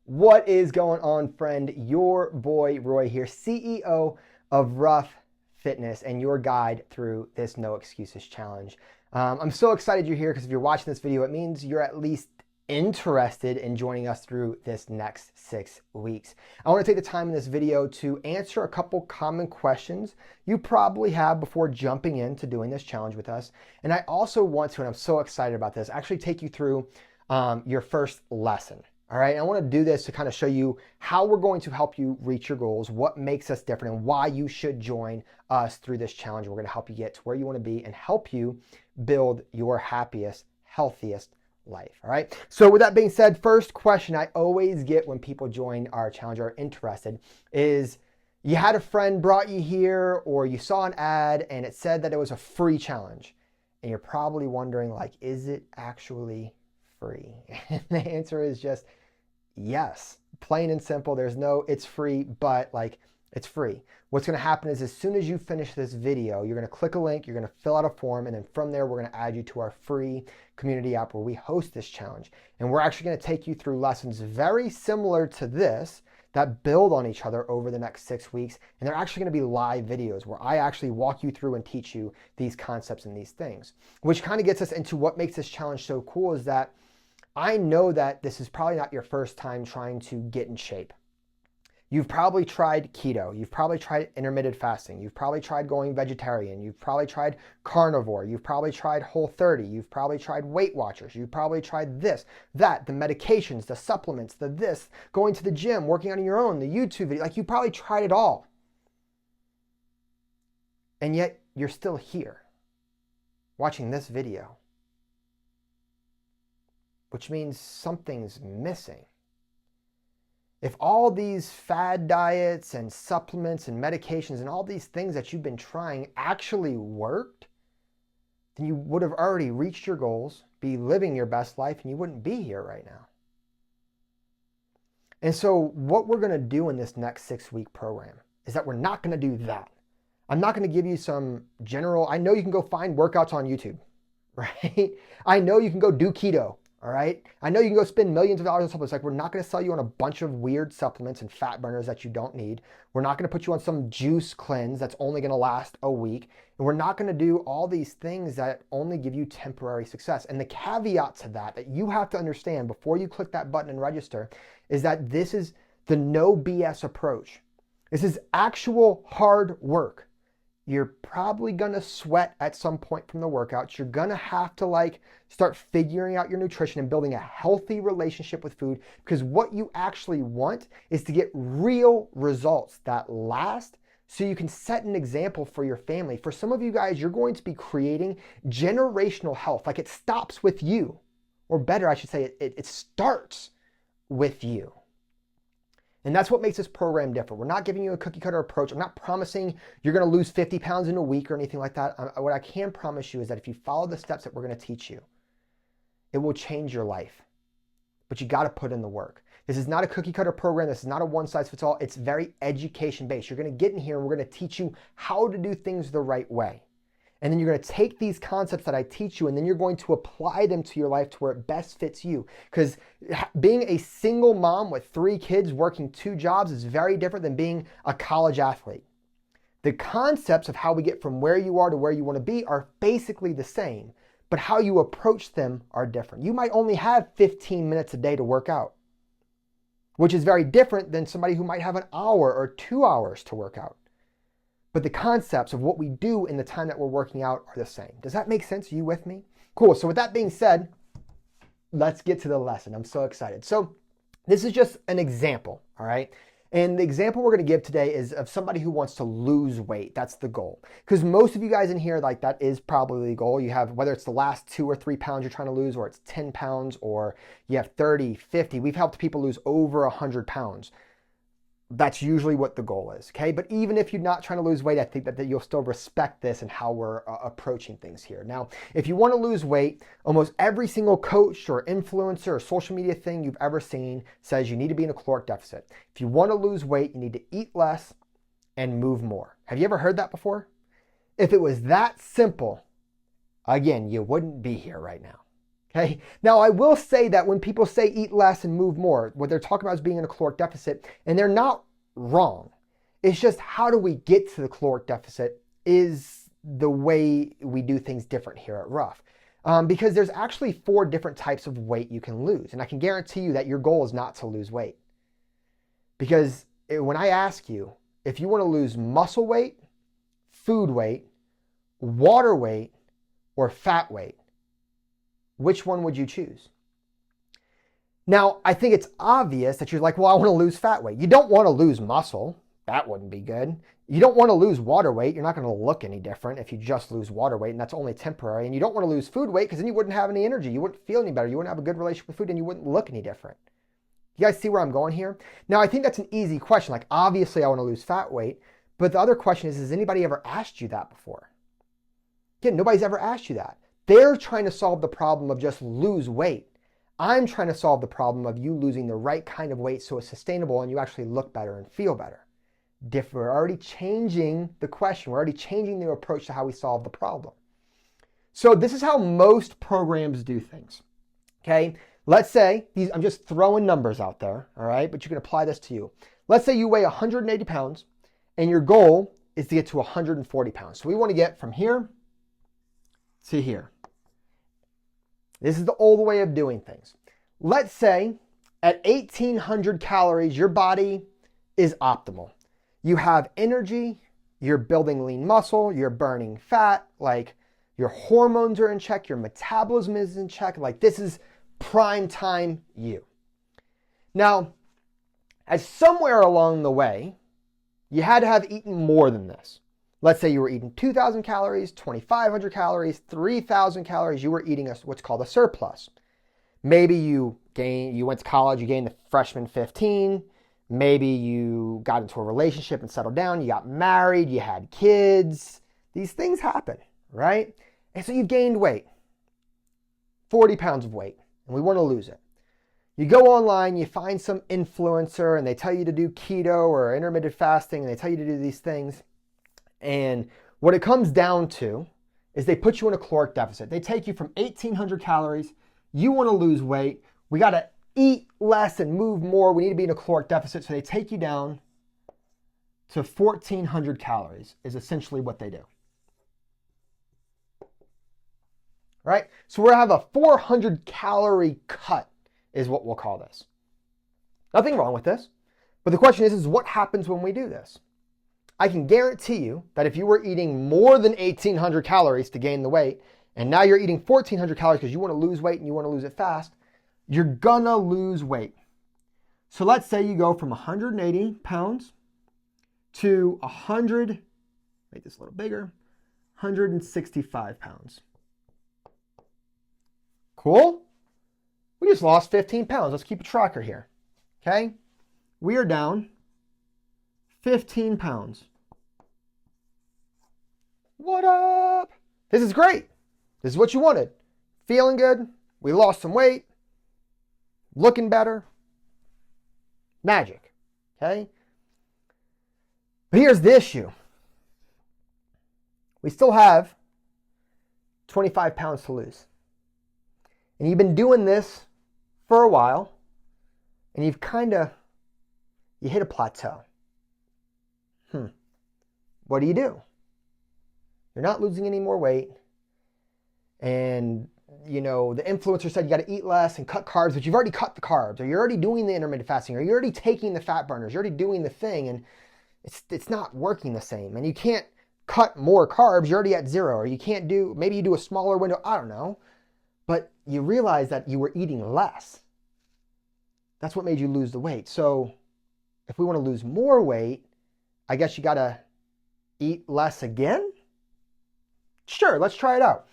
What is going on, friend? Your boy Roy here, CEO of Rough Fitness and your guide through this No Excuses Challenge. I'm so excited you're here because if you're watching this video, it means you're at least interested in joining us through this next 6 weeks. I want to take the time in this video to answer a couple common questions you probably have before jumping into doing this challenge with us. And I also want to, and I'm so excited about this, actually take you through your first lesson. All right, I want to do this to kind of show you how we're going to help you reach your goals, what makes us different, and why you should join us through this challenge. We're going to help you get to where you want to be and help you build your happiest, healthiest life. All right, so with that being said, first question I always get when people join our challenge or are interested is you had a friend brought you here or you saw an ad and it said that it was a free challenge. And you're probably wondering, like, is it actually free? And the answer is just yes, plain and simple. There's no, it's free, but like it's free. What's going to happen is as soon as you finish this video, you're going to click a link, you're going to fill out a form, and then from there, we're going to add you to our free community app where we host this challenge. And we're actually going to take you through lessons very similar to this that build on each other over the next 6 weeks. And they're actually going to be live videos where I actually walk you through and teach you these concepts and these things, which kind of gets us into what makes this challenge so cool is that I know that this is probably not your first time trying to get in shape. You've probably tried keto. You've probably tried intermittent fasting. You've probably tried going vegetarian. You've probably tried carnivore. You've probably tried Whole30. You've probably tried Weight Watchers. You've probably tried this, that, the medications, the supplements, the this, going to the gym, working on your own, the YouTube video. Like you probably tried it all. And yet you're still here watching this video, which means something's missing. If all these fad diets and supplements and medications and all these things that you've been trying actually worked, then you would have already reached your goals, be living your best life, and you wouldn't be here right now. And so what we're going to do in this next 6-week program is that we're not going to do that. I'm not going to give you some general, I know you can go find workouts on YouTube, right? I know you can go do keto. All right. I know you can go spend millions of dollars on supplements. Like we're not going to sell you on a bunch of weird supplements and fat burners that you don't need. We're not going to put you on some juice cleanse that's only going to last a week. And we're not going to do all these things that only give you temporary success. And the caveat to that you have to understand before you click that button and register is that this is the no BS approach. This is actual hard work. You're probably going to sweat at some point from the workouts. You're going to have to start figuring out your nutrition and building a healthy relationship with food because what you actually want is to get real results that last so you can set an example for your family. For some of you guys, you're going to be creating generational health. Like it stops with you, or better, I should say, it starts with you. And that's what makes this program different. We're not giving you a cookie cutter approach. I'm not promising you're going to lose 50 pounds in a week or anything like that. What I can promise you is that if you follow the steps that we're going to teach you, it will change your life. But you got to put in the work. This is not a cookie cutter program. This is not a one size fits all. It's very education based. You're going to get in here and we're going to teach you how to do things the right way. And then you're going to take these concepts that I teach you and then you're going to apply them to your life to where it best fits you. Because being a single mom with 3 kids working 2 jobs is very different than being a college athlete. The concepts of how we get from where you are to where you want to be are basically the same, but how you approach them are different. You might only have 15 minutes a day to work out, which is very different than somebody who might have an hour or 2 hours to work out. But the concepts of what we do in the time that we're working out are the same. Does that make sense? Are you with me? Cool. So with that being said, let's get to the lesson. I'm so excited. So this is just an example, all right? And the example we're going to give today is of somebody who wants to lose weight. That's the goal. Because most of you guys in here, that is probably the goal. You have, whether it's the last 2 or 3 pounds you're trying to lose, or it's 10 pounds, or you have 30, 50. We've helped people lose over 100 pounds. That's usually what the goal is, okay? But even if you're not trying to lose weight, I think that you'll still respect this and how we're approaching things here. Now, if you want to lose weight, almost every single coach or influencer or social media thing you've ever seen says you need to be in a caloric deficit. If you want to lose weight, you need to eat less and move more. Have you ever heard that before? If it was that simple, again, you wouldn't be here right now. Okay. Now, I will say that when people say eat less and move more, what they're talking about is being in a caloric deficit, and they're not wrong. It's just how do we get to the caloric deficit is the way we do things different here at Rough. Because there's actually 4 different types of weight you can lose. And I can guarantee you that your goal is not to lose weight. Because when I ask you, if you want to lose muscle weight, food weight, water weight, or fat weight, which one would you choose? Now, I think it's obvious that you're like, well, I want to lose fat weight. You don't want to lose muscle. That wouldn't be good. You don't want to lose water weight. You're not going to look any different if you just lose water weight, and that's only temporary. And you don't want to lose food weight because then you wouldn't have any energy. You wouldn't feel any better. You wouldn't have a good relationship with food, and you wouldn't look any different. You guys see where I'm going here? Now, I think that's an easy question. Like, obviously, I want to lose fat weight. But the other question is, has anybody ever asked you that before? Again, nobody's ever asked you that. They're trying to solve the problem of just lose weight. I'm trying to solve the problem of you losing the right kind of weight so it's sustainable and you actually look better and feel better. We're already changing the question. We're already changing the approach to how we solve the problem. So this is how most programs do things. Okay, let's say, I'm just throwing numbers out there, all right, but you can apply this to you. Let's say you weigh 180 pounds and your goal is to get to 140 pounds. So we want to get from here to here. This is the old way of doing things. Let's say at 1,800 calories, your body is optimal. You have energy, you're building lean muscle, you're burning fat, like your hormones are in check, your metabolism is in check, like this is prime time you. Now, as somewhere along the way, you had to have eaten more than this. Let's say you were eating 2,000 calories, 2,500 calories, 3,000 calories. You were eating what's called a surplus. Maybe you went to college, you gained the freshman 15. Maybe you got into a relationship and settled down. You got married, you had kids. These things happen, right? And so you've gained weight, 40 pounds of weight, and we want to lose it. You go online, you find some influencer, and they tell you to do keto or intermittent fasting, and they tell you to do these things. And what it comes down to is they put you in a caloric deficit. They take you from 1,800 calories. You want to lose weight. We got to eat less and move more. We need to be in a caloric deficit. So they take you down to 1,400 calories is essentially what they do. Right? So we're going to have a 400 calorie cut is what we'll call this. Nothing wrong with this. But the question is what happens when we do this? I can guarantee you that if you were eating more than 1,800 calories to gain the weight, and now you're eating 1,400 calories because you want to lose weight and you want to lose it fast, you're gonna lose weight. So let's say you go from 180 pounds to make this a little bigger, 165 pounds. Cool? We just lost 15 pounds. Let's keep a tracker here. Okay? We are down 15 pounds. What up? This is great. This is what you wanted. Feeling good. We lost some weight. Looking better. Magic. Okay? But here's the issue. We still have 25 pounds to lose. And you've been doing this for a while. And you hit a plateau. What do? You're not losing any more weight. And, the influencer said you got to eat less and cut carbs, but you've already cut the carbs, or you're already doing the intermittent fasting, or you're already taking the fat burners, you're already doing the thing, and it's not working the same. And you can't cut more carbs, you're already at zero, or maybe you do a smaller window, I don't know. But you realize that you were eating less. That's what made you lose the weight. So if we want to lose more weight, I guess you got to eat less again? Sure, let's try it out.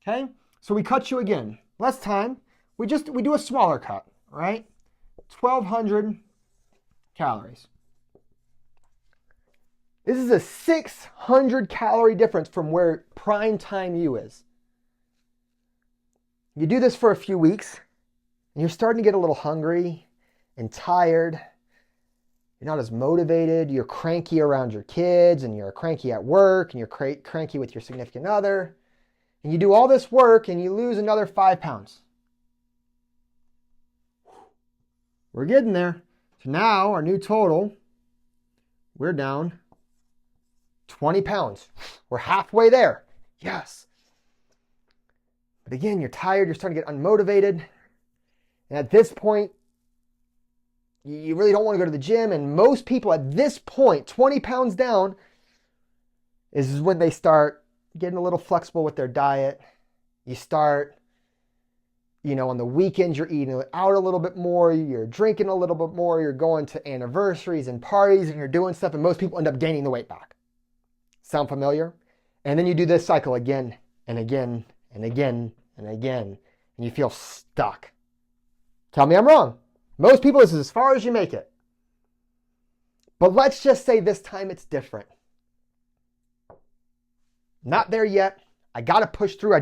Okay? So we cut you again. Less time. We do a smaller cut, right? 1,200 calories. This is a 600 calorie difference from where prime time you is. You do this for a few weeks, and you're starting to get a little hungry and tired. You're not as motivated. You're cranky around your kids, and you're cranky at work, and you're cranky with your significant other. And you do all this work, and you lose another 5 pounds. We're getting there. So now our new total, we're down 20 pounds. We're halfway there. Yes. But again, you're tired. You're starting to get unmotivated. And at this point, you really don't want to go to the gym. And most people at this point, 20 pounds down, is when they start getting a little flexible with their diet. You start, on the weekends, you're eating out a little bit more. You're drinking a little bit more. You're going to anniversaries and parties and you're doing stuff. And most people end up gaining the weight back. Sound familiar? And then you do this cycle again and again and again and again. And you feel stuck. Tell me I'm wrong. Most people, this is as far as you make it. But let's just say this time it's different. Not there yet. I got to push through.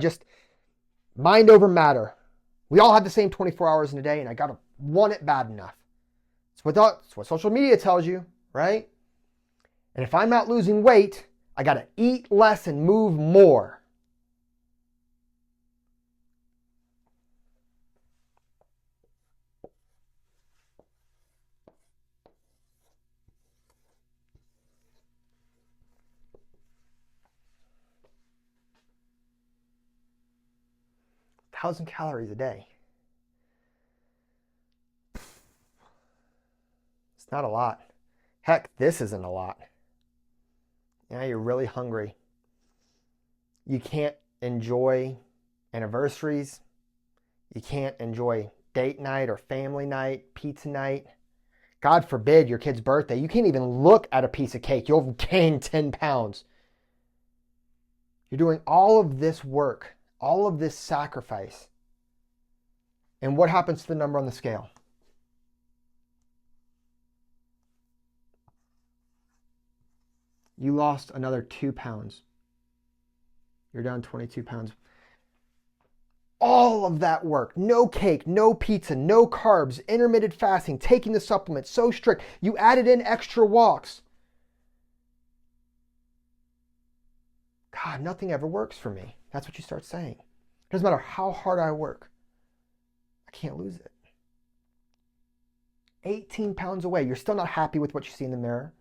Mind over matter. We all have the same 24 hours in a day, and I got to want it bad enough. It's what social media tells you, right? And if I'm not losing weight, I got to eat less and move more. Thousand calories a day. It's not a lot. Heck, this isn't a lot. Yeah, you're really hungry. You can't enjoy anniversaries. You can't enjoy date night or family night, pizza night. God forbid your kid's birthday. You can't even look at a piece of cake. You'll gain 10 pounds. You're doing all of this work, all of this sacrifice. And what happens to the number on the scale? You lost another 2 pounds. You're down 22 pounds. All of that work, no cake, no pizza, no carbs, intermittent fasting, taking the supplements, so strict. You added in extra walks. God, nothing ever works for me. That's what you start saying. It doesn't matter how hard I work. I can't lose it. 18 pounds away. You're still not happy with what you see in the mirror.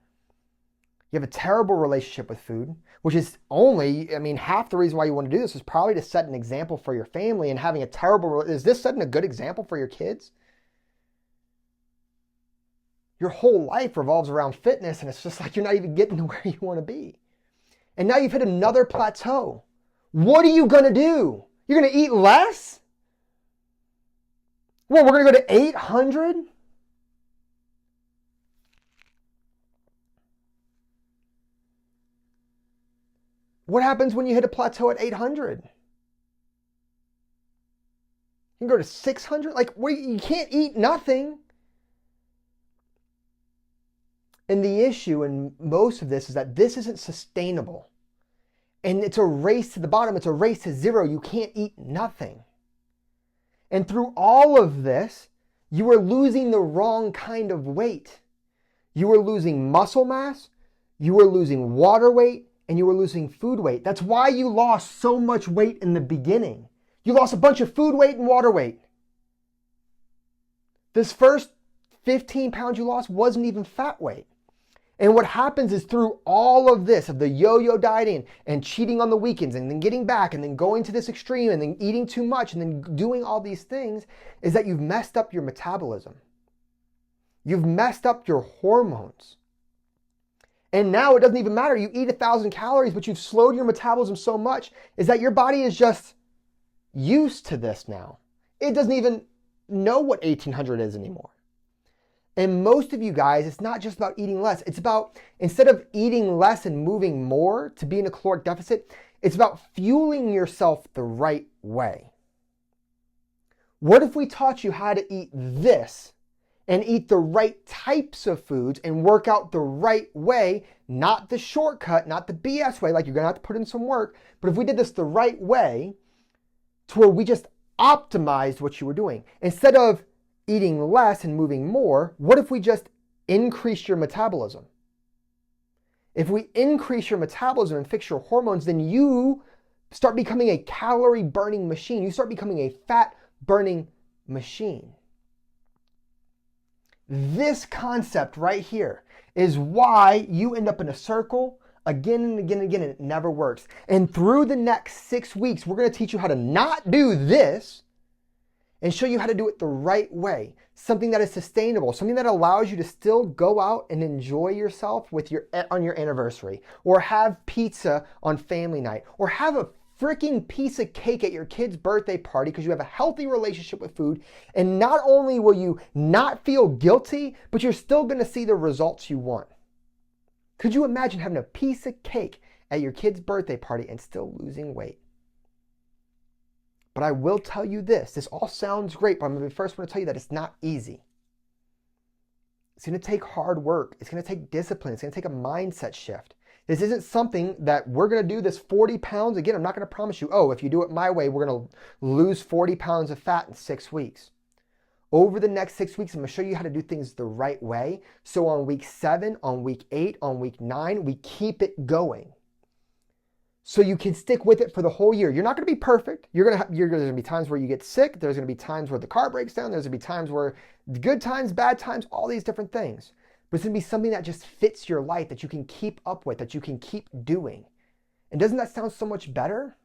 You have a terrible relationship with food, which is half the reason why you want to do this is probably to set an example for your family and having a terrible, is this setting a good example for your kids? Your whole life revolves around fitness and it's just like you're not even getting to where you want to be. And now you've hit another plateau. What are you going to do? You're going to eat less? Well, we're going to go to 800? What happens when you hit a plateau at 800? You can go to 600? You can't eat nothing. And the issue in most of this is that this isn't sustainable. And it's a race to the bottom. It's a race to zero. You can't eat nothing. And through all of this, you are losing the wrong kind of weight. You are losing muscle mass. You are losing water weight. And you were losing food weight. That's why you lost so much weight in the beginning. You lost a bunch of food weight and water weight. This first 15 pounds you lost wasn't even fat weight. And what happens is through all of this, of the yo-yo dieting and cheating on the weekends and then getting back and then going to this extreme and then eating too much and then doing all these things, is that you've messed up your metabolism. You've messed up your hormones. And now it doesn't even matter. You eat 1,000 calories, but you've slowed your metabolism so much is that your body is just used to this now. It doesn't even know what 1,800 is anymore. And most of you guys, it's not just about eating less. It's about, instead of eating less and moving more to be in a caloric deficit, it's about fueling yourself the right way. What if we taught you how to eat this and eat the right types of foods and work out the right way, not the shortcut, not the BS way, like you're going to have to put in some work, but if we did this the right way to where we just optimized what you were doing, instead of eating less and moving more, what if we just increase your metabolism? If we increase your metabolism and fix your hormones, then you start becoming a calorie burning machine. You start becoming a fat burning machine. This concept right here is why you end up in a circle again and again and again, and it never works. And through the next 6 weeks, we're going to teach you how to not do this and show you how to do it the right way. Something that is sustainable, something that allows you to still go out and enjoy yourself on your anniversary, or have pizza on family night, or have a freaking piece of cake at your kid's birthday party because you have a healthy relationship with food. And not only will you not feel guilty, but you're still going to see the results you want. Could you imagine having a piece of cake at your kid's birthday party and still losing weight? But I will tell you this all sounds great, but I'm going to be the first one to tell you that it's not easy. It's going to take hard work. It's going to take discipline. It's going to take a mindset shift. This isn't something that we're going to do this 40 pounds. Again, I'm not going to promise you, oh, if you do it my way, we're going to lose 40 pounds of fat in 6 weeks. Over the next 6 weeks, I'm going to show you how to do things the right way. So on week 7, on week 8, on week 9, we keep it going. So you can stick with it for the whole year. You're not going to be perfect. There's going to be times where you get sick. There's going to be times where the car breaks down. There's going to be times where good times, bad times, all these different things. But it's going to be something that just fits your life, that you can keep up with, that you can keep doing. And doesn't that sound so much better?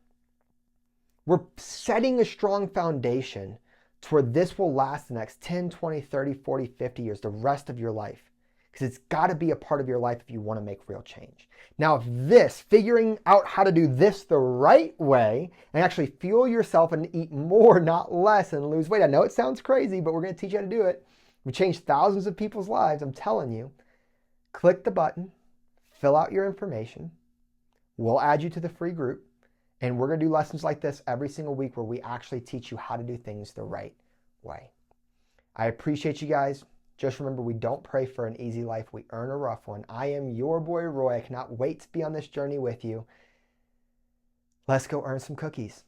We're setting a strong foundation to where this will last the next 10, 20, 30, 40, 50 years, the rest of your life. Because it's got to be a part of your life if you want to make real change. Now, if figuring out how to do this the right way and actually fuel yourself and eat more, not less, and lose weight. I know it sounds crazy, but we're going to teach you how to do it. We changed thousands of people's lives, I'm telling you. Click the button, fill out your information. We'll add you to the free group. And we're going to do lessons like this every single week where we actually teach you how to do things the right way. I appreciate you guys. Just remember, we don't pray for an easy life. We earn a rough one. I am your boy, Roy. I cannot wait to be on this journey with you. Let's go earn some cookies.